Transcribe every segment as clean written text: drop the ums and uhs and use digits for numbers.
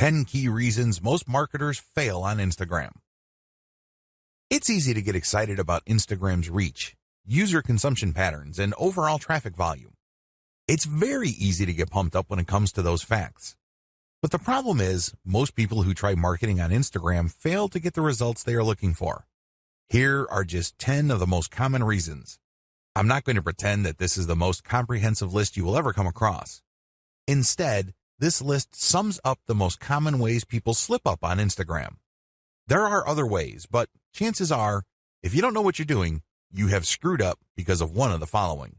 10 key reasons most marketers fail on Instagram. It's easy to get excited about Instagram's reach, user consumption patterns, and overall traffic volume. It's very easy to get pumped up when it comes to those facts. But the problem is, most people who try marketing on Instagram fail to get the results they are looking for. Here are just 10 of the most common reasons. I'm not going to pretend that this is the most comprehensive list you will ever come across. Instead, this list sums up the most common ways people slip up on Instagram. There are other ways, but chances are, if you don't know what you're doing, you have screwed up because of one of the following.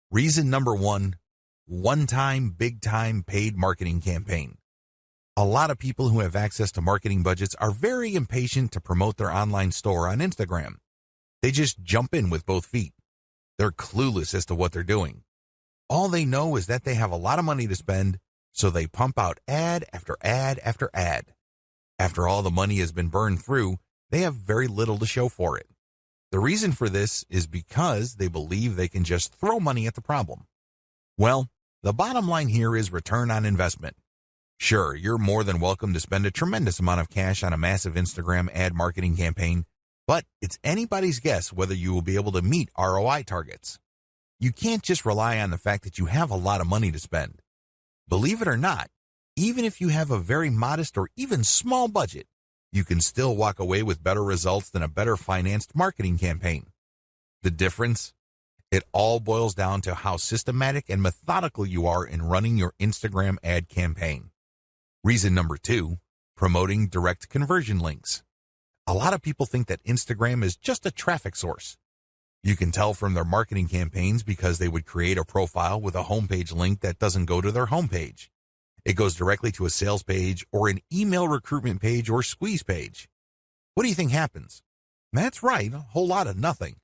Reason number 1, one-time, big-time paid marketing campaign. A lot of people who have access to marketing budgets are very impatient to promote their online store on Instagram. They just jump in with both feet. They're clueless as to what they're doing. All they know is that they have a lot of money to spend, so they pump out ad after ad after ad. After all the money has been burned through, they have very little to show for it. The reason for this is because they believe they can just throw money at the problem. Well, the bottom line here is return on investment. Sure, you're more than welcome to spend a tremendous amount of cash on a massive Instagram ad marketing campaign, but it's anybody's guess whether you will be able to meet ROI targets. You can't just rely on the fact that you have a lot of money to spend. Believe it or not, even if you have a very modest or even small budget, you can still walk away with better results than a better financed marketing campaign. The difference? It all boils down to how systematic and methodical you are in running your Instagram ad campaign. Reason number 2, promoting direct conversion links. A lot of people think that Instagram is just a traffic source. You can tell from their marketing campaigns because they would create a profile with a homepage link that doesn't go to their homepage. It goes directly to a sales page or an email recruitment page or squeeze page. What do you think happens? That's right, a whole lot of nothing.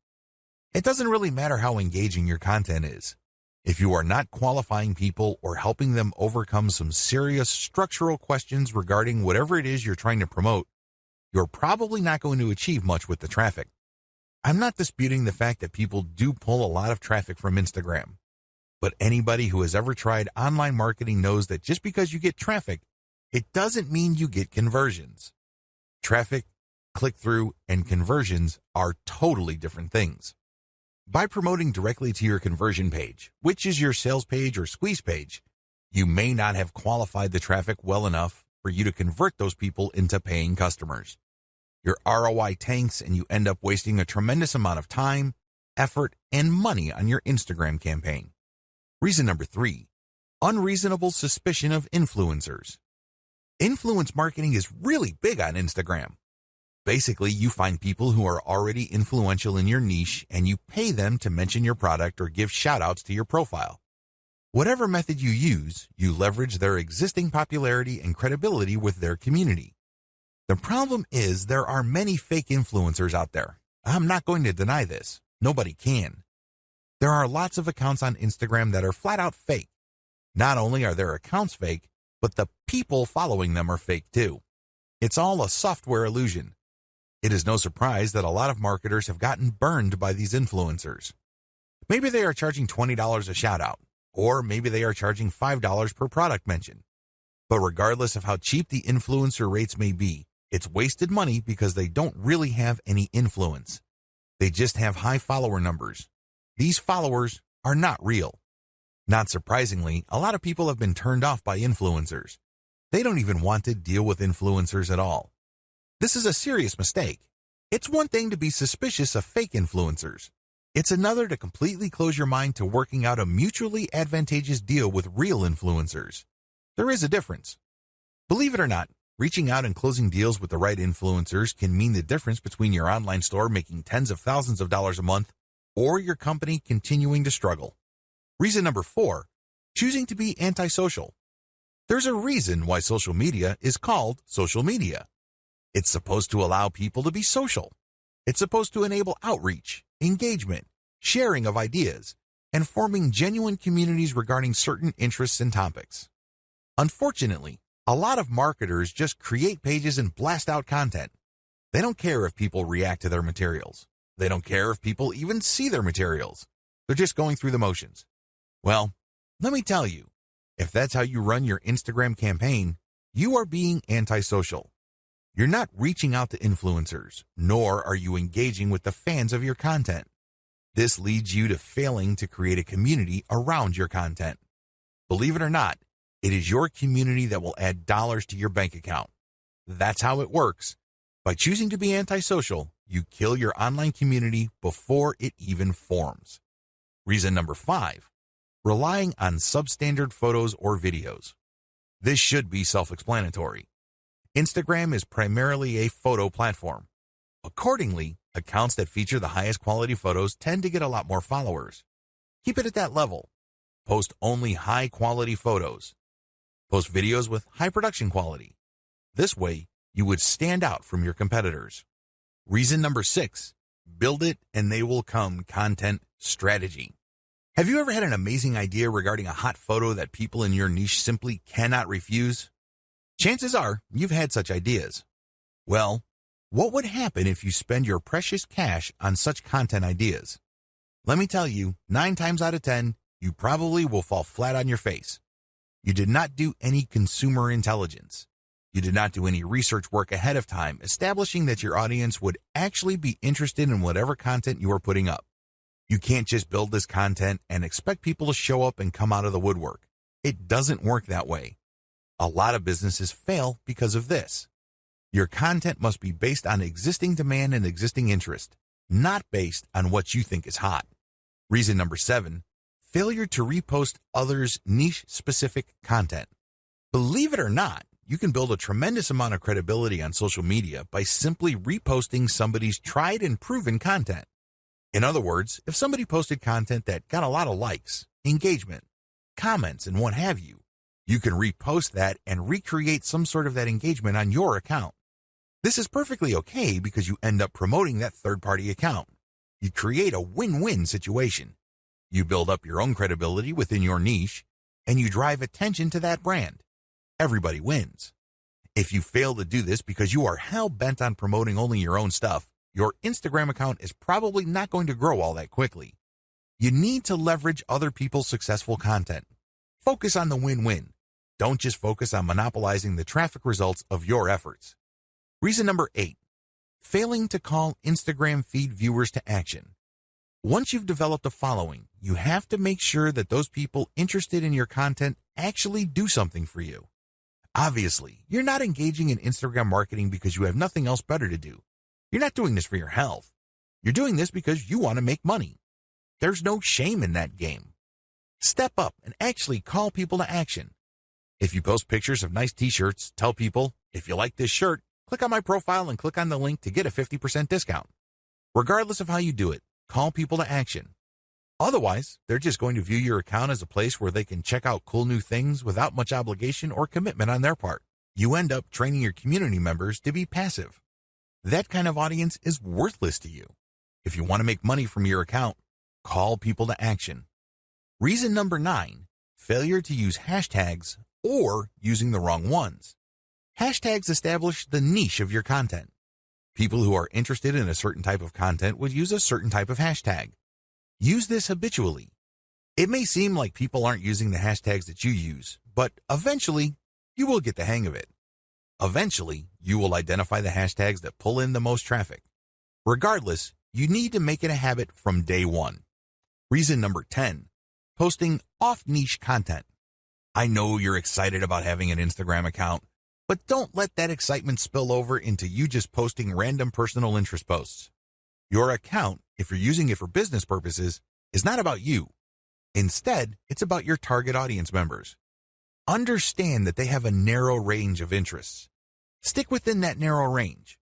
It doesn't really matter how engaging your content is. If you are not qualifying people or helping them overcome some serious structural questions regarding whatever it is you're trying to promote, you're probably not going to achieve much with the traffic. I'm not disputing the fact that people do pull a lot of traffic from Instagram. But anybody who has ever tried online marketing knows that just because you get traffic, it doesn't mean you get conversions. Traffic, click-through, and conversions are totally different things. By promoting directly to your conversion page, which is your sales page or squeeze page, you may not have qualified the traffic well enough for you to convert those people into paying customers. Your ROI tanks and you end up wasting a tremendous amount of time, effort, and money on your Instagram campaign. Reason number 3, unreasonable suspicion of influencers. Influence marketing is really big on Instagram. Basically, you find people who are already influential in your niche and you pay them to mention your product or give shout-outs to your profile. Whatever method you use, you leverage their existing popularity and credibility with their community. The problem is there are many fake influencers out there. I'm not going to deny this. Nobody can. There are lots of accounts on Instagram that are flat out fake. Not only are their accounts fake, but the people following them are fake too. It's all a software illusion. It is no surprise that a lot of marketers have gotten burned by these influencers. Maybe they are charging $20 a shout out, or maybe they are charging $5 per product mention. But regardless of how cheap the influencer rates may be, it's wasted money because they don't really have any influence. They just have high follower numbers. These followers are not real. Not surprisingly, a lot of people have been turned off by influencers. They don't even want to deal with influencers at all. This is a serious mistake. It's one thing to be suspicious of fake influencers. It's another to completely close your mind to working out a mutually advantageous deal with real influencers. There is a difference. Believe it or not, reaching out and closing deals with the right influencers can mean the difference between your online store making tens of thousands of dollars a month or your company continuing to struggle. Reason number 4, choosing to be antisocial. There's a reason why social media is called social media. It's supposed to allow people to be social. It's supposed to enable outreach, engagement, sharing of ideas, and forming genuine communities regarding certain interests and topics. Unfortunately, a lot of marketers just create pages and blast out content. They don't care if people react to their materials. They don't care if people even see their materials. They're just going through the motions. Well, let me tell you, if that's how you run your Instagram campaign, you are being antisocial. You're not reaching out to influencers, nor are you engaging with the fans of your content. This leads you to failing to create a community around your content. Believe it or not, it is your community that will add dollars to your bank account. That's how it works. By choosing to be antisocial, you kill your online community before it even forms. Reason number 5, relying on substandard photos or videos. This should be self-explanatory. Instagram is primarily a photo platform. Accordingly, accounts that feature the highest quality photos tend to get a lot more followers. Keep it at that level. Post only high quality photos. Post videos with high production quality. This way, you would stand out from your competitors. Reason number 6, build it and they will come content strategy. Have you ever had an amazing idea regarding a hot photo that people in your niche simply cannot refuse? Chances are you've had such ideas. Well, what would happen if you spend your precious cash on such content ideas? Let me tell you, 9 times out of 10, you probably will fall flat on your face. You did not do any consumer intelligence. You did not do any research work ahead of time establishing that your audience would actually be interested in whatever content you are putting up. You can't just build this content and expect people to show up and come out of the woodwork. It doesn't work that way. A lot of businesses fail because of this. Your content must be based on existing demand and existing interest, not based on what you think is hot. Reason number 7, failure to repost others' niche-specific content. Believe it or not, you can build a tremendous amount of credibility on social media by simply reposting somebody's tried and proven content. In other words, if somebody posted content that got a lot of likes, engagement, comments, and what have you, you can repost that and recreate some sort of that engagement on your account. This is perfectly okay because you end up promoting that third-party account. You create a win-win situation. You build up your own credibility within your niche, and you drive attention to that brand. Everybody wins. If you fail to do this because you are hell-bent on promoting only your own stuff, your Instagram account is probably not going to grow all that quickly. You need to leverage other people's successful content. Focus on the win-win. Don't just focus on monopolizing the traffic results of your efforts. Reason number 8, failing to call Instagram feed viewers to action. Once you've developed a following, you have to make sure that those people interested in your content actually do something for you. Obviously, you're not engaging in Instagram marketing because you have nothing else better to do. You're not doing this for your health. You're doing this because you want to make money. There's no shame in that game. Step up and actually call people to action. If you post pictures of nice t-shirts, tell people, if you like this shirt, click on my profile and click on the link to get a 50% discount. Regardless of how you do it, call people to action. Otherwise, they're just going to view your account as a place where they can check out cool new things without much obligation or commitment on their part. You end up training your community members to be passive. That kind of audience is worthless to you. If you want to make money from your account, call people to action. Reason number 9, failure to use hashtags or using the wrong ones. Hashtags establish the niche of your content. People who are interested in a certain type of content would use a certain type of hashtag. Use this habitually. It may seem like people aren't using the hashtags that you use, but eventually, you will get the hang of it. Eventually, you will identify the hashtags that pull in the most traffic. Regardless, you need to make it a habit from day 1. Reason number 10, posting off-niche content. I know you're excited about having an Instagram account, but don't let that excitement spill over into you just posting random personal interest posts. Your account, if you're using it for business purposes, is not about you. Instead, it's about your target audience members. Understand that they have a narrow range of interests. Stick within that narrow range.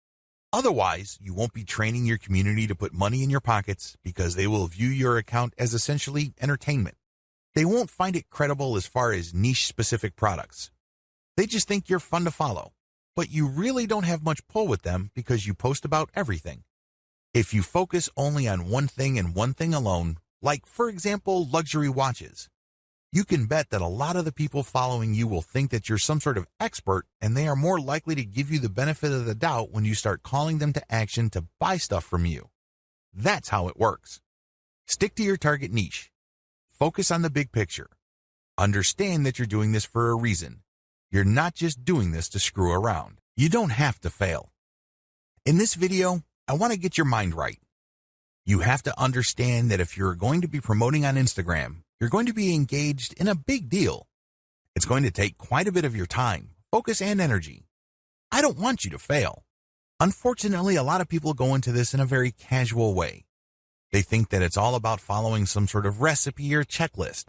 Otherwise, you won't be training your community to put money in your pockets because they will view your account as essentially entertainment. They won't find it credible as far as niche-specific products. They just think you're fun to follow, but you really don't have much pull with them because you post about everything. If you focus only on one thing and one thing alone, like, for example, luxury watches, you can bet that a lot of the people following you will think that you're some sort of expert, and they are more likely to give you the benefit of the doubt when you start calling them to action to buy stuff from you. That's how it works. Stick to your target niche. Focus on the big picture. Understand that you're doing this for a reason. You're not just doing this to screw around. You don't have to fail. In this video, I want to get your mind right. You have to understand that if you're going to be promoting on Instagram, you're going to be engaged in a big deal. It's going to take quite a bit of your time, focus, and energy. I don't want you to fail. Unfortunately, a lot of people go into this in a very casual way. They think that it's all about following some sort of recipe or checklist.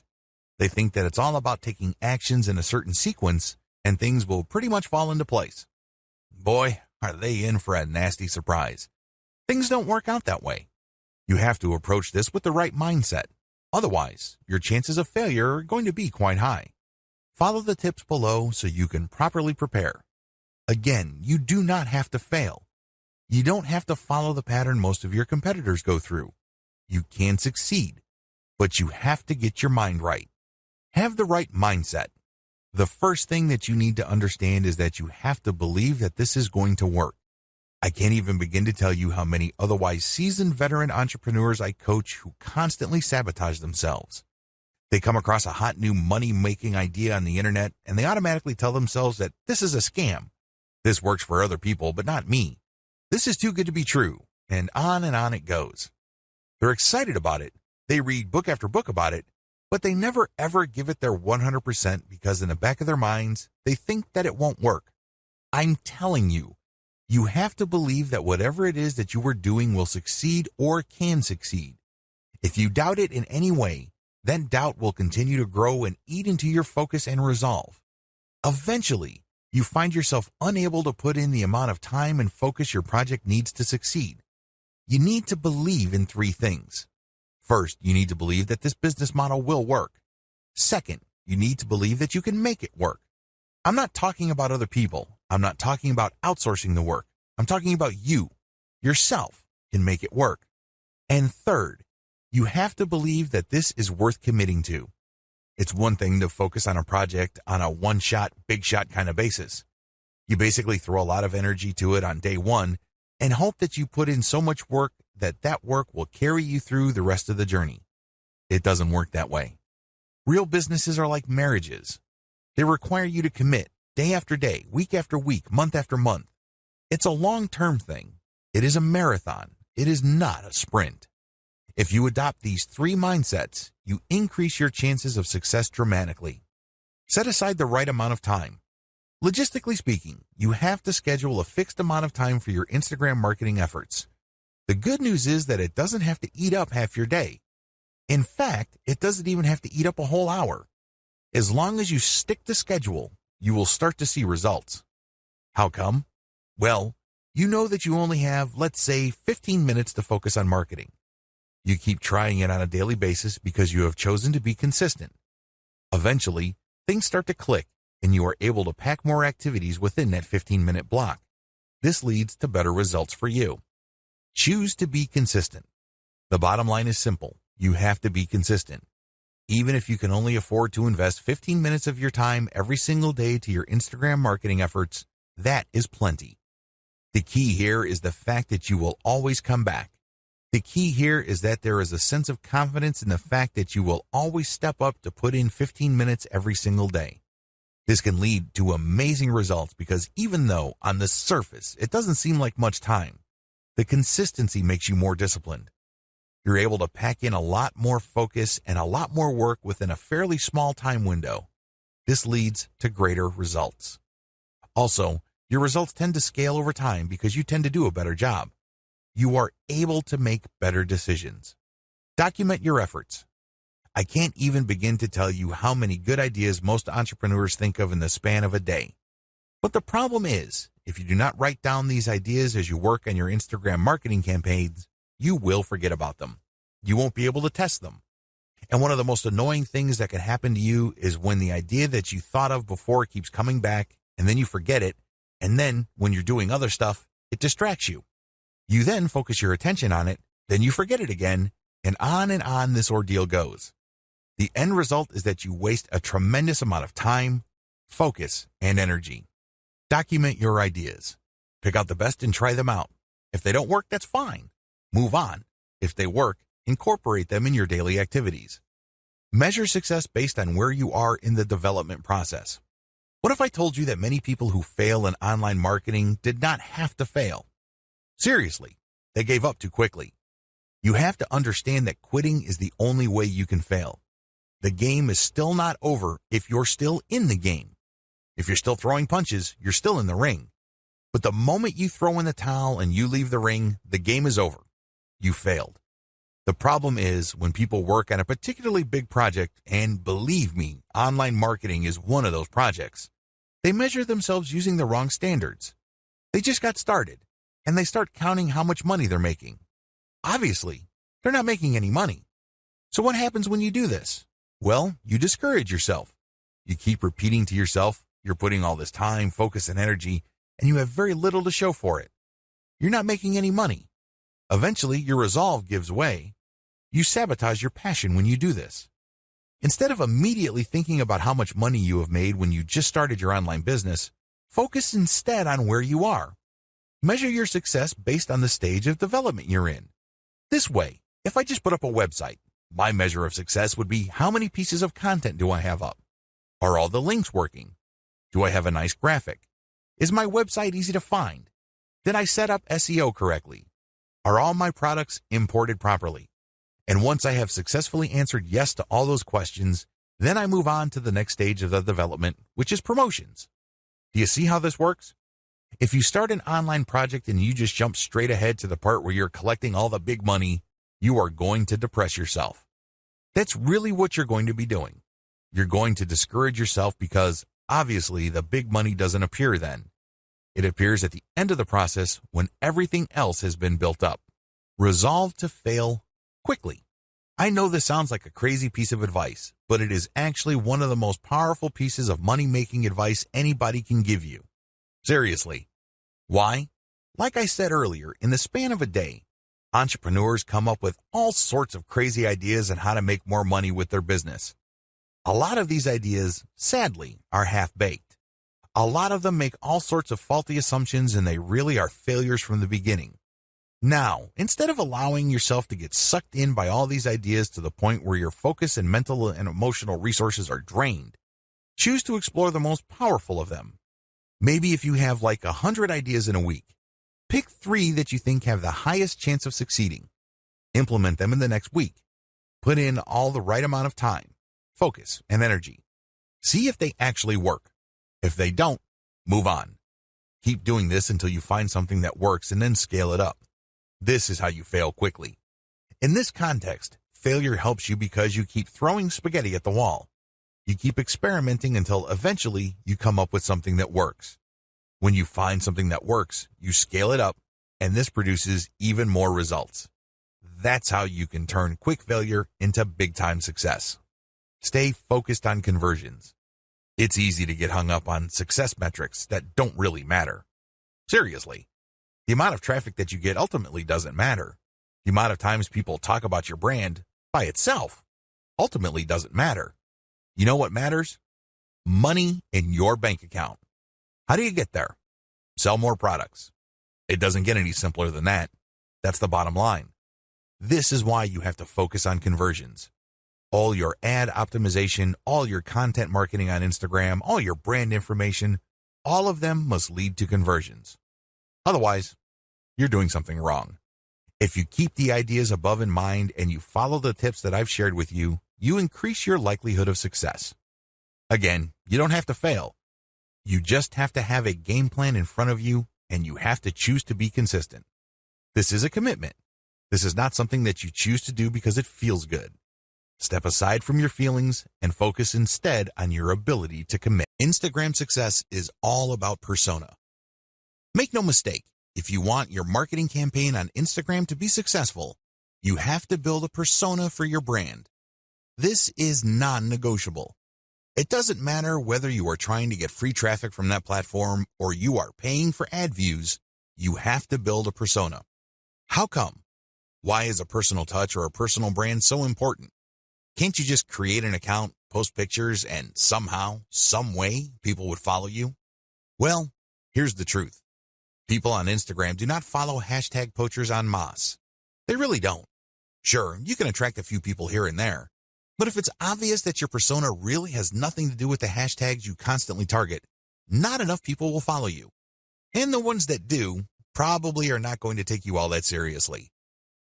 They think that it's all about taking actions in a certain sequence and things will pretty much fall into place. Boy, are they in for a nasty surprise. Things don't work out that way. You have to approach this with the right mindset. Otherwise, your chances of failure are going to be quite high. Follow the tips below so you can properly prepare. Again, you do not have to fail. You don't have to follow the pattern most of your competitors go through. You can succeed, but you have to get your mind right. Have the right mindset. The first thing that you need to understand is that you have to believe that this is going to work. I can't even begin to tell you how many otherwise seasoned veteran entrepreneurs I coach who constantly sabotage themselves. They come across a hot new money-making idea on the internet and they automatically tell themselves that this is a scam. This works for other people, but not me. This is too good to be true, and on it goes. They're excited about it. They read book after book about it, but they never ever give it their 100% because in the back of their minds, they think that it won't work. I'm telling you, you have to believe that whatever it is that you are doing will succeed or can succeed. If you doubt it in any way, then doubt will continue to grow and eat into your focus and resolve. Eventually, you find yourself unable to put in the amount of time and focus your project needs to succeed. You need to believe in three things. First, you need to believe that this business model will work. Second, you need to believe that you can make it work. I'm not talking about other people. I'm not talking about outsourcing the work. I'm talking about you, yourself, can make it work. And third, you have to believe that this is worth committing to. It's one thing to focus on a project on a one-shot, big-shot kind of basis. You basically throw a lot of energy to it on day one and hope that you put in so much work that that work will carry you through the rest of the journey. It doesn't work that way. Real businesses are like marriages. They require you to commit day after day, week after week, month after month. It's a long-term thing. It is a marathon. It is not a sprint. If you adopt these three mindsets, you increase your chances of success dramatically. Set aside the right amount of time. Logistically speaking, you have to schedule a fixed amount of time for your Instagram marketing efforts. The good news is that it doesn't have to eat up half your day. In fact, it doesn't even have to eat up a whole hour. As long as you stick to schedule, you will start to see results. How come? Well, you know that you only have, let's say, 15 minutes to focus on marketing. You keep trying it on a daily basis because you have chosen to be consistent. Eventually, things start to click and you are able to pack more activities within that 15-minute block. This leads to better results for you. Choose to be consistent. The bottom line is simple. You have to be consistent. Even if you can only afford to invest 15 minutes of your time every single day to your Instagram marketing efforts, that is plenty. The key here is the fact that you will always come back. The key here is that there is a sense of confidence in the fact that you will always step up to put in 15 minutes every single day. This can lead to amazing results because even though on the surface it doesn't seem like much time, the consistency makes you more disciplined. You're able to pack in a lot more focus and a lot more work within a fairly small time window. This leads to greater results. Also, your results tend to scale over time because you tend to do a better job. You are able to make better decisions. Document your efforts. I can't even begin to tell you how many good ideas most entrepreneurs think of in the span of a day. But the problem is, if you do not write down these ideas as you work on your Instagram marketing campaigns, you will forget about them. You won't be able to test them. And one of the most annoying things that can happen to you is when the idea that you thought of before keeps coming back, and then you forget it, and then when you're doing other stuff, it distracts you. You then focus your attention on it, then you forget it again, and on this ordeal goes. The end result is that you waste a tremendous amount of time, focus, and energy. Document your ideas. Pick out the best and try them out. If they don't work, that's fine. Move on. If they work, incorporate them in your daily activities. Measure success based on where you are in the development process. What if I told you that many people who fail in online marketing did not have to fail? Seriously, they gave up too quickly. You have to understand that quitting is the only way you can fail. The game is still not over if you're still in the game. If you're still throwing punches, you're still in the ring. But the moment you throw in the towel and you leave the ring, the game is over. You failed. The problem is when people work on a particularly big project, and believe me, online marketing is one of those projects, they measure themselves using the wrong standards. They just got started, and they start counting how much money they're making. Obviously, they're not making any money. So what happens when you do this? Well, you discourage yourself. You keep repeating to yourself, you're putting all this time, focus, and energy, and you have very little to show for it. You're not making any money. Eventually, your resolve gives way. You sabotage your passion when you do this. Instead of immediately thinking about how much money you have made when you just started your online business, focus instead on where you are. Measure your success based on the stage of development you're in. This way, if I just put up a website, my measure of success would be how many pieces of content do I have up? Are all the links working? Do I have a nice graphic? Is my website easy to find? Did I set up SEO correctly? Are all my products imported properly? And once I have successfully answered yes to all those questions, then I move on to the next stage of the development, which is promotions. Do you see how this works? If you start an online project and you just jump straight ahead to the part where you're collecting all the big money, you are going to depress yourself. That's really what you're going to be doing. You're going to discourage yourself because, obviously, the big money doesn't appear then. It appears at the end of the process when everything else has been built up. Resolve to fail quickly. I know this sounds like a crazy piece of advice, but it is actually one of the most powerful pieces of money-making advice anybody can give you. Seriously. Why? Like I said earlier, in the span of a day, entrepreneurs come up with all sorts of crazy ideas on how to make more money with their business. A lot of these ideas, sadly, are half-baked. A lot of them make all sorts of faulty assumptions and they really are failures from the beginning. Now, instead of allowing yourself to get sucked in by all these ideas to the point where your focus and mental and emotional resources are drained, choose to explore the most powerful of them. Maybe if you have like 100 ideas in a week, pick 3 that you think have the highest chance of succeeding. Implement them in the next week. Put in all the right amount of time, focus, and energy. See if they actually work. If they don't, move on. Keep doing this until you find something that works and then scale it up. This is how you fail quickly. In this context, failure helps you because you keep throwing spaghetti at the wall. You keep experimenting until eventually you come up with something that works. When you find something that works, you scale it up, and this produces even more results. That's how you can turn quick failure into big-time success. Stay focused on conversions. It's easy to get hung up on success metrics that don't really matter. Seriously. The amount of traffic that you get ultimately doesn't matter. The amount of times people talk about your brand by itself ultimately doesn't matter. You know what matters? Money in your bank account. How do you get there? Sell more products. It doesn't get any simpler than that. That's the bottom line. This is why you have to focus on conversions. All your ad optimization, all your content marketing on Instagram, all your brand information, all of them must lead to conversions. Otherwise, you're doing something wrong. If you keep the ideas above in mind and you follow the tips that I've shared with you, you increase your likelihood of success. Again, you don't have to fail. You just have to have a game plan in front of you, and you have to choose to be consistent. This is a commitment. This is not something that you choose to do because it feels good. Step aside from your feelings and focus instead on your ability to commit. Instagram success is all about persona. Make no mistake, if you want your marketing campaign on Instagram to be successful, you have to build a persona for your brand. This is non-negotiable. It doesn't matter whether you are trying to get free traffic from that platform or you are paying for ad views, you have to build a persona. How come? Why is a personal touch or a personal brand so important? Can't you just create an account, post pictures, and somehow, some way, people would follow you? Well, here's the truth. People on Instagram do not follow hashtag poachers en masse. They really don't. Sure, you can attract a few people here and there, but if it's obvious that your persona really has nothing to do with the hashtags you constantly target, not enough people will follow you. And the ones that do probably are not going to take you all that seriously.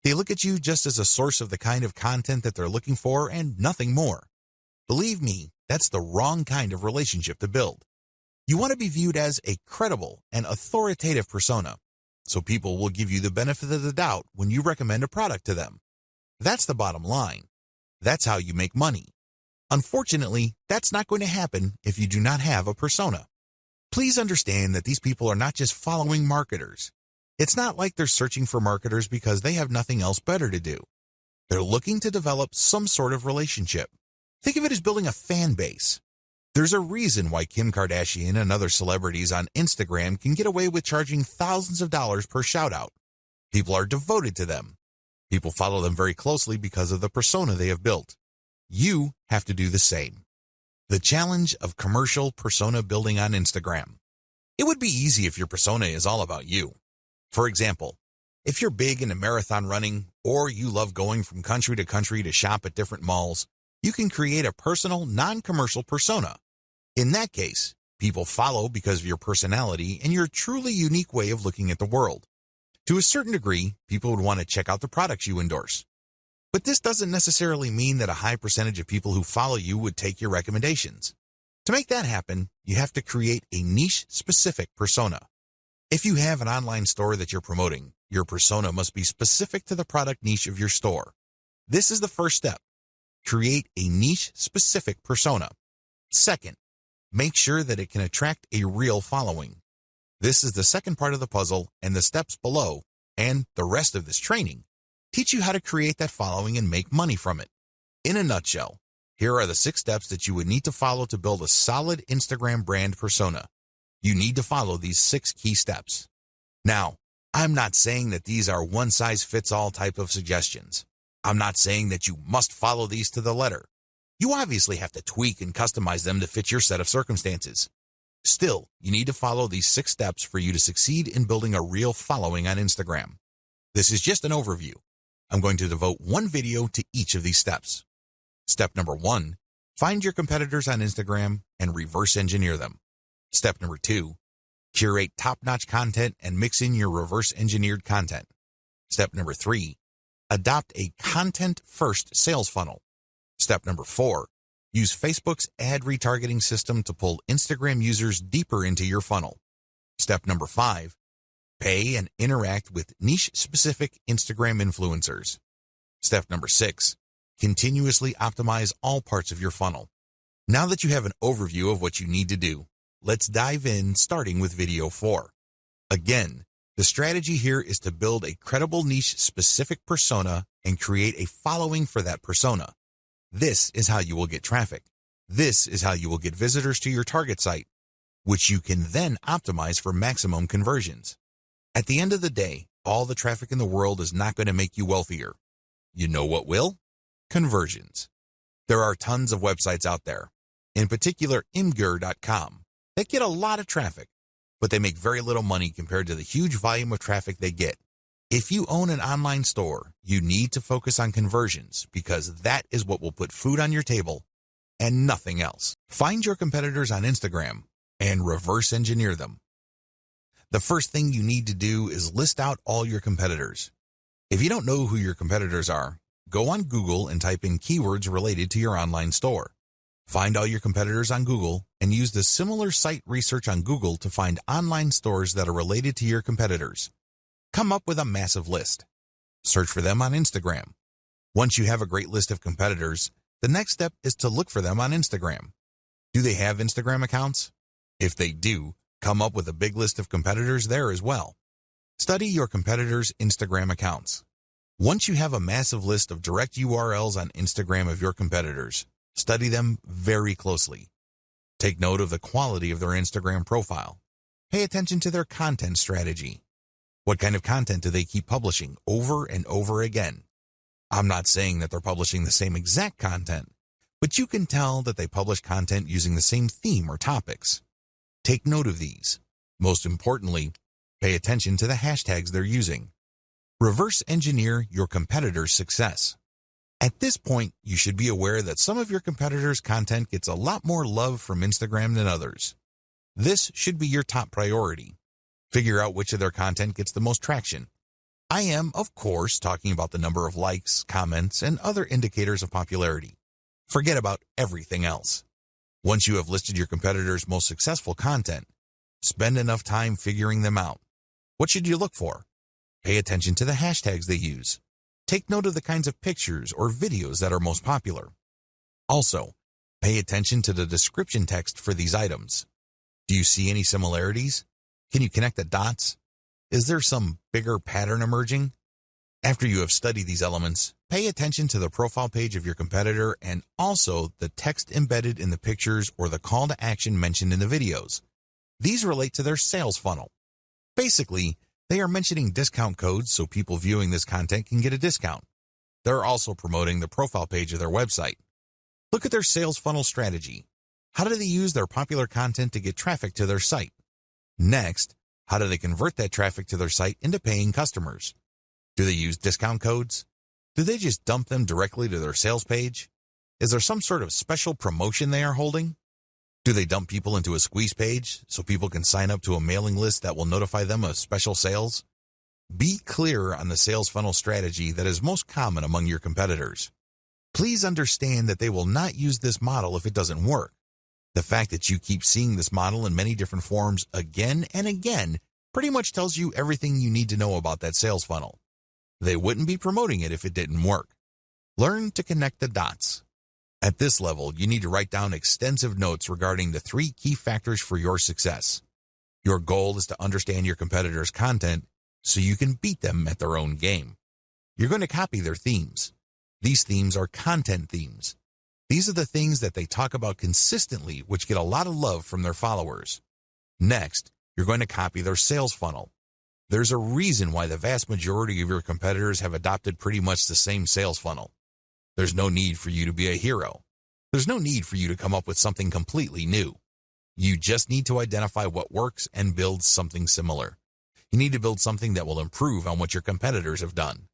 They look at you just as a source of the kind of content that they're looking for and nothing more. Believe me, that's the wrong kind of relationship to build. You want to be viewed as a credible and authoritative persona, so people will give you the benefit of the doubt when you recommend a product to them. That's the bottom line. That's how you make money. Unfortunately, that's not going to happen if you do not have a persona. Please understand that these people are not just following marketers. It's not like they're searching for marketers because they have nothing else better to do. They're looking to develop some sort of relationship. Think of it as building a fan base. There's a reason why Kim Kardashian and other celebrities on Instagram can get away with charging thousands of dollars per shout-out. People are devoted to them. People follow them very closely because of the persona they have built. You have to do the same. The challenge of commercial persona building on Instagram. It would be easy if your persona is all about you. For example, if you're big into marathon running or you love going from country to country to shop at different malls, you can create a personal, non-commercial persona. In that case, people follow because of your personality and your truly unique way of looking at the world. To a certain degree, people would want to check out the products you endorse. But this doesn't necessarily mean that a high percentage of people who follow you would take your recommendations. To make that happen, you have to create a niche-specific persona. If you have an online store that you're promoting, your persona must be specific to the product niche of your store. This is the first step. Create a niche-specific persona. Second, make sure that it can attract a real following. This is the second part of the puzzle, and the steps below, and the rest of this training, teach you how to create that following and make money from it. In a nutshell, here are the 6 steps that you would need to follow to build a solid Instagram brand persona. You need to follow these 6 key steps. Now, I'm not saying that these are one-size-fits-all type of suggestions. I'm not saying that you must follow these to the letter. You obviously have to tweak and customize them to fit your set of circumstances. Still, you need to follow these 6 steps for you to succeed in building a real following on Instagram. This is just an overview. I'm going to devote one video to each of these steps. Step number 1, find your competitors on Instagram and reverse engineer them. Step number 2, curate top-notch content and mix in your reverse engineered content. Step number 3, adopt a content-first sales funnel. Step number 4, use Facebook's ad retargeting system to pull Instagram users deeper into your funnel. Step number 5, pay and interact with niche-specific Instagram influencers. Step number 6, continuously optimize all parts of your funnel. Now that you have an overview of what you need to do, let's dive in, starting with video 4. Again, the strategy here is to build a credible niche-specific persona and create a following for that persona. This is how you will get traffic. This is how you will get visitors to your target site, which you can then optimize for maximum conversions. At the end of the day, all the traffic in the world is not going to make you wealthier. You know what will? Conversions. There are tons of websites out there, in particular Imgur.com, that get a lot of traffic, but they make very little money compared to the huge volume of traffic they get. If you own an online store, you need to focus on conversions because that is what will put food on your table and nothing else. Find your competitors on Instagram and reverse engineer them. The first thing you need to do is list out all your competitors. If you don't know who your competitors are, go on Google and type in keywords related to your online store. Find all your competitors on Google and use the similar site research on Google to find online stores that are related to your competitors. Come up with a massive list. Search for them on Instagram. Once you have a great list of competitors, the next step is to look for them on Instagram. Do they have Instagram accounts? If they do, come up with a big list of competitors there as well. Study your competitors' Instagram accounts. Once you have a massive list of direct URLs on Instagram of your competitors, study them very closely. Take note of the quality of their Instagram profile. Pay attention to their content strategy. What kind of content do they keep publishing over and over again? I'm not saying that they're publishing the same exact content, but you can tell that they publish content using the same theme or topics. Take note of these. Most importantly, pay attention to the hashtags they're using. Reverse engineer your competitors' success. At this point, you should be aware that some of your competitors' content gets a lot more love from Instagram than others. This should be your top priority. Figure out which of their content gets the most traction. I am, of course, talking about the number of likes, comments, and other indicators of popularity. Forget about everything else. Once you have listed your competitors' most successful content, spend enough time figuring them out. What should you look for? Pay attention to the hashtags they use. Take note of the kinds of pictures or videos that are most popular. Also, pay attention to the description text for these items. Do you see any similarities? Can you connect the dots? Is there some bigger pattern emerging? After you have studied these elements, pay attention to the profile page of your competitor and also the text embedded in the pictures or the call to action mentioned in the videos. These relate to their sales funnel. Basically, they are mentioning discount codes so people viewing this content can get a discount. They're also promoting the profile page of their website. Look at their sales funnel strategy. How do they use their popular content to get traffic to their site? Next, how do they convert that traffic to their site into paying customers? Do they use discount codes? Do they just dump them directly to their sales page? Is there some sort of special promotion they are holding? Do they dump people into a squeeze page so people can sign up to a mailing list that will notify them of special sales? Be clear on the sales funnel strategy that is most common among your competitors. Please understand that they will not use this model if it doesn't work. The fact that you keep seeing this model in many different forms again and again pretty much tells you everything you need to know about that sales funnel. They wouldn't be promoting it if it didn't work. Learn to connect the dots. At this level, you need to write down extensive notes regarding the 3 key factors for your success. Your goal is to understand your competitors' content so you can beat them at their own game. You're going to copy their themes. These themes are content themes. These are the things that they talk about consistently, which get a lot of love from their followers. Next, you're going to copy their sales funnel. There's a reason why the vast majority of your competitors have adopted pretty much the same sales funnel. There's no need for you to be a hero. There's no need for you to come up with something completely new. You just need to identify what works and build something similar. You need to build something that will improve on what your competitors have done.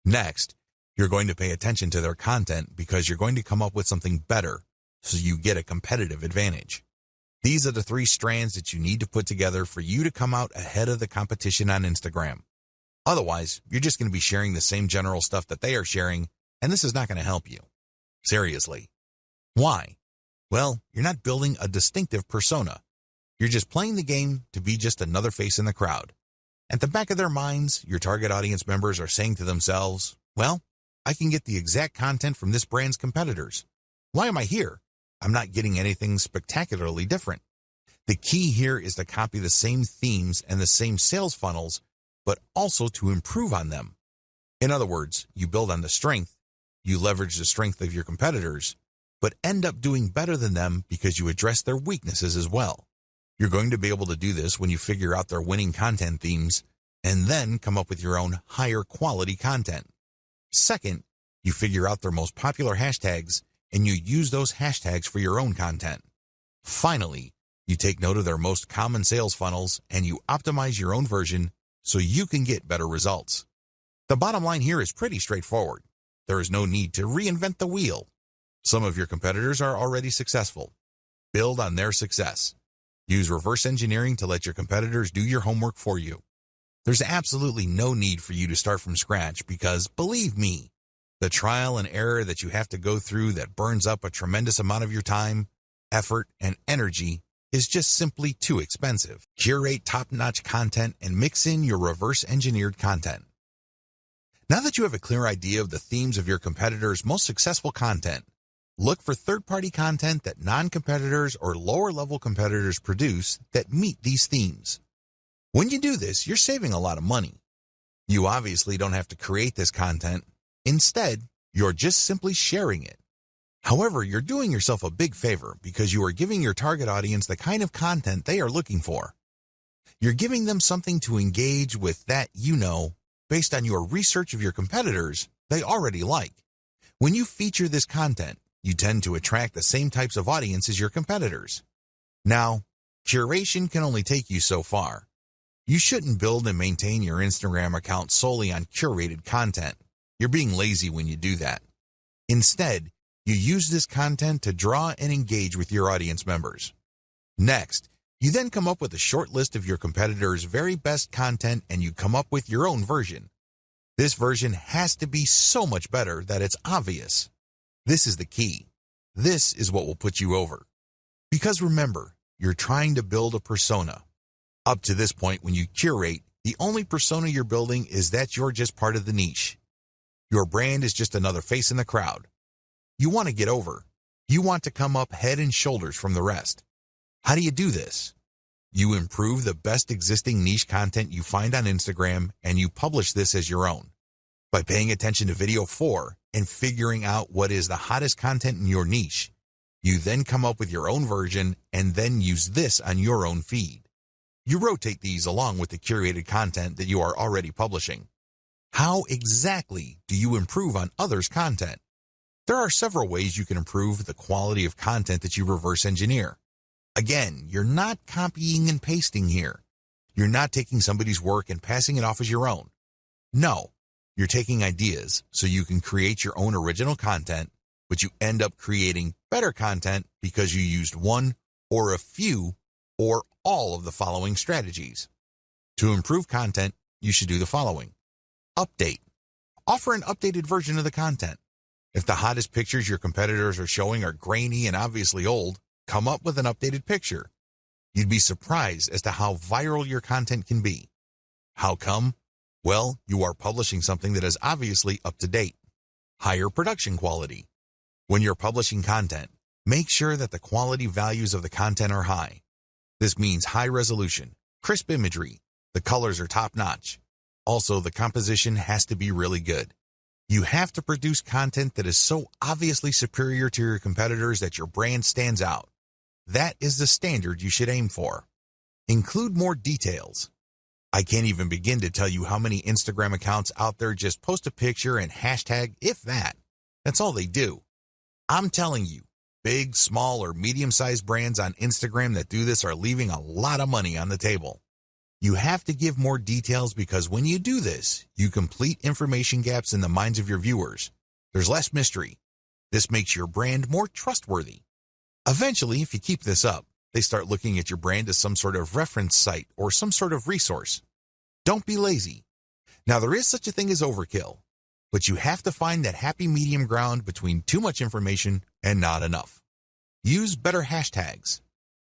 Next, you're going to pay attention to their content because you're going to come up with something better so you get a competitive advantage. These are the 3 strands that you need to put together for you to come out ahead of the competition on Instagram. Otherwise, you're just going to be sharing the same general stuff that they are sharing, and this is not going to help you. Seriously. Why? Well, you're not building a distinctive persona. You're just playing the game to be just another face in the crowd. At the back of their minds, your target audience members are saying to themselves, well, I can get the exact content from this brand's competitors. Why am I here? I'm not getting anything spectacularly different. The key here is to copy the same themes and the same sales funnels, but also to improve on them. In other words, you build on the strength, you leverage the strength of your competitors, but end up doing better than them because you address their weaknesses as well. You're going to be able to do this when you figure out their winning content themes and then come up with your own higher quality content. Second, you figure out their most popular hashtags and you use those hashtags for your own content. Finally, you take note of their most common sales funnels and you optimize your own version so you can get better results. The bottom line here is pretty straightforward. There is no need to reinvent the wheel. Some of your competitors are already successful. Build on their success. Use reverse engineering to let your competitors do your homework for you. There's absolutely no need for you to start from scratch because, believe me, the trial and error that you have to go through that burns up a tremendous amount of your time, effort, and energy is just simply too expensive. Curate top-notch content and mix in your reverse-engineered content. Now that you have a clear idea of the themes of your competitors' most successful content, look for third-party content that non-competitors or lower-level competitors produce that meet these themes. When you do this, you're saving a lot of money. You obviously don't have to create this content. Instead, you're just simply sharing it. However, you're doing yourself a big favor because you are giving your target audience the kind of content they are looking for. You're giving them something to engage with that based on your research of your competitors, they already like. When you feature this content, you tend to attract the same types of audience as your competitors. Now, curation can only take you so far. You shouldn't build and maintain your Instagram account solely on curated content. You're being lazy when you do that. Instead, you use this content to draw and engage with your audience members. Next, You then come up with a short list of your competitors' very best content and you come up with your own version. This version has to be so much better that it's obvious. This is the key. This is what will put you over. Because remember, you're trying to build a persona. Up to this point, when you curate, the only persona you're building is that you're just part of the niche. Your brand is just another face in the crowd. You want to get over. You want to come up head and shoulders from the rest. How do you do this? You improve the best existing niche content you find on Instagram and you publish this as your own. By paying attention to video 4 and figuring out what is the hottest content in your niche, you then come up with your own version and then use this on your own feed. You rotate these along with the curated content that you are already publishing. How exactly do you improve on others' content? There are several ways you can improve the quality of content that you reverse engineer. Again, you're not copying and pasting here. You're not taking somebody's work and passing it off as your own. No, you're taking ideas so you can create your own original content, but you end up creating better content because you used one or a few or all of the following strategies. To improve content, you should do the following. Update. Offer an updated version of the content. If the hottest pictures your competitors are showing are grainy and obviously old, come up with an updated picture. You'd be surprised as to how viral your content can be. How come? Well, you are publishing something that is obviously up to date. Higher production quality. When you're publishing content, make sure that the quality values of the content are high. This means high resolution, crisp imagery, the colors are top-notch. Also, the composition has to be really good. You have to produce content that is so obviously superior to your competitors that your brand stands out. That is the standard you should aim for. Include more details. I can't even begin to tell you how many Instagram accounts out there just post a picture and hashtag, if that. That's all they do. I'm telling you, big, small, or medium-sized brands on Instagram that do this are leaving a lot of money on the table. You have to give more details because when you do this, you complete information gaps in the minds of your viewers. There's less mystery. This makes your brand more trustworthy. Eventually, if you keep this up, they start looking at your brand as some sort of reference site or some sort of resource. Don't be lazy. Now, there is such a thing as overkill, but you have to find that happy medium ground between too much information and not enough. Use better hashtags.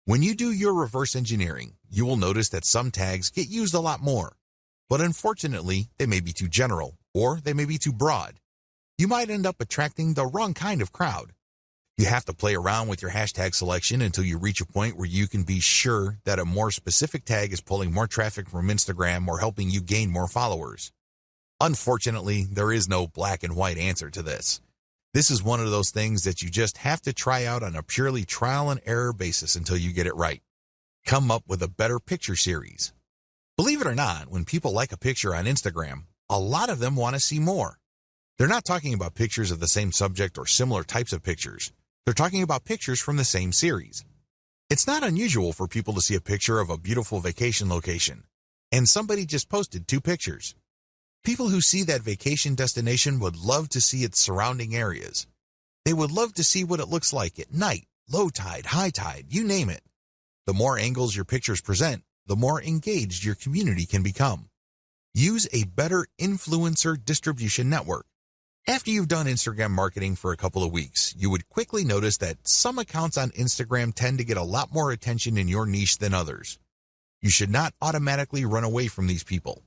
When you do your reverse engineering, you will notice that some tags get used a lot more, but unfortunately, they may be too general or they may be too broad. You might end up attracting the wrong kind of crowd. You have to play around with your hashtag selection until you reach a point where you can be sure that a more specific tag is pulling more traffic from Instagram or helping you gain more followers. Unfortunately, there is no black and white answer to this. This is one of those things that you just have to try out on a purely trial and error basis until you get it right. Come up with a better picture series. Believe it or not, when people like a picture on Instagram, a lot of them want to see more. They're not talking about pictures of the same subject or similar types of pictures. They're talking about pictures from the same series. It's not unusual for people to see a picture of a beautiful vacation location, and somebody just posted 2 pictures. People who see that vacation destination would love to see its surrounding areas. They would love to see what it looks like at night, low tide, high tide, you name it. The more angles your pictures present, the more engaged your community can become. Use a better influencer distribution network. After you've done Instagram marketing for a couple of weeks, you would quickly notice that some accounts on Instagram tend to get a lot more attention in your niche than others. You should not automatically run away from these people.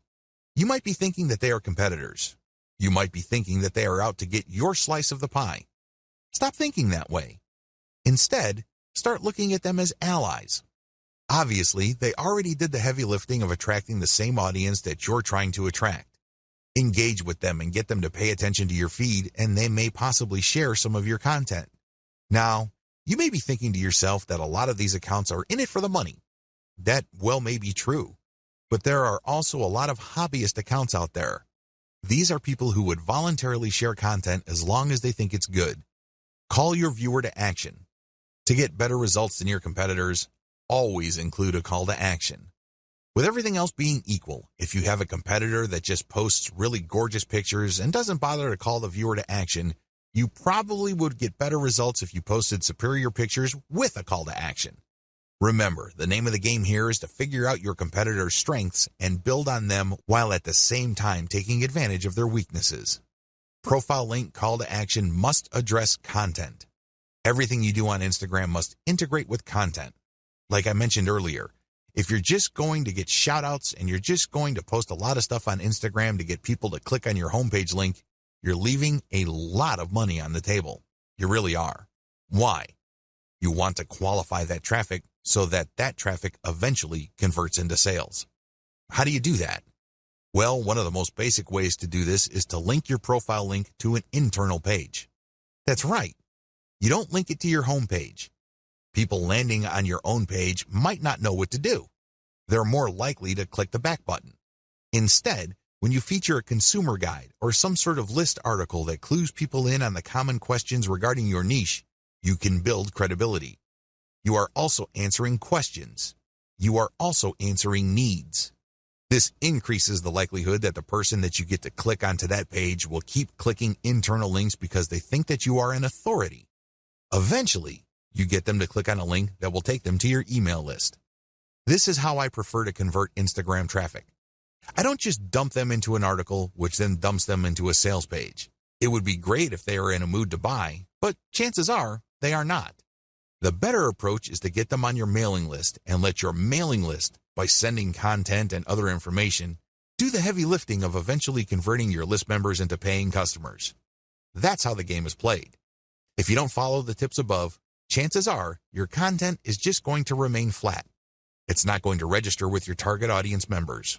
You might be thinking that they are competitors. You might be thinking that they are out to get your slice of the pie. Stop thinking that way. Instead, start looking at them as allies. Obviously, they already did the heavy lifting of attracting the same audience that you're trying to attract. Engage with them and get them to pay attention to your feed, and they may possibly share some of your content. Now, you may be thinking to yourself that a lot of these accounts are in it for the money. That well may be true. But there are also a lot of hobbyist accounts out there. These are people who would voluntarily share content as long as they think it's good. Call your viewer to action. To get better results than your competitors, always include a call to action. With everything else being equal, if you have a competitor that just posts really gorgeous pictures and doesn't bother to call the viewer to action, you probably would get better results if you posted superior pictures with a call to action. Remember, the name of the game here is to figure out your competitors' strengths and build on them while at the same time taking advantage of their weaknesses. Profile link call to action must address content. Everything you do on Instagram must integrate with content. Like I mentioned earlier, if you're just going to get shoutouts and you're just going to post a lot of stuff on Instagram to get people to click on your homepage link, you're leaving a lot of money on the table. You really are. Why? You want to qualify that traffic so that that traffic eventually converts into sales. How do you do that? Well, one of the most basic ways to do this is to link your profile link to an internal page. That's right. You don't link it to your homepage. People landing on your own page might not know what to do. They're more likely to click the back button. Instead, when you feature a consumer guide or some sort of list article that clues people in on the common questions regarding your niche, you can build credibility. You are also answering questions. You are also answering needs. This increases the likelihood that the person that you get to click onto that page will keep clicking internal links because they think that you are an authority. Eventually, you get them to click on a link that will take them to your email list. This is how I prefer to convert Instagram traffic. I don't just dump them into an article, which then dumps them into a sales page. It would be great if they are in a mood to buy, but chances are they are not. The better approach is to get them on your mailing list and let your mailing list, by sending content and other information, do the heavy lifting of eventually converting your list members into paying customers. That's how the game is played. If you don't follow the tips above, chances are your content is just going to remain flat. It's not going to register with your target audience members.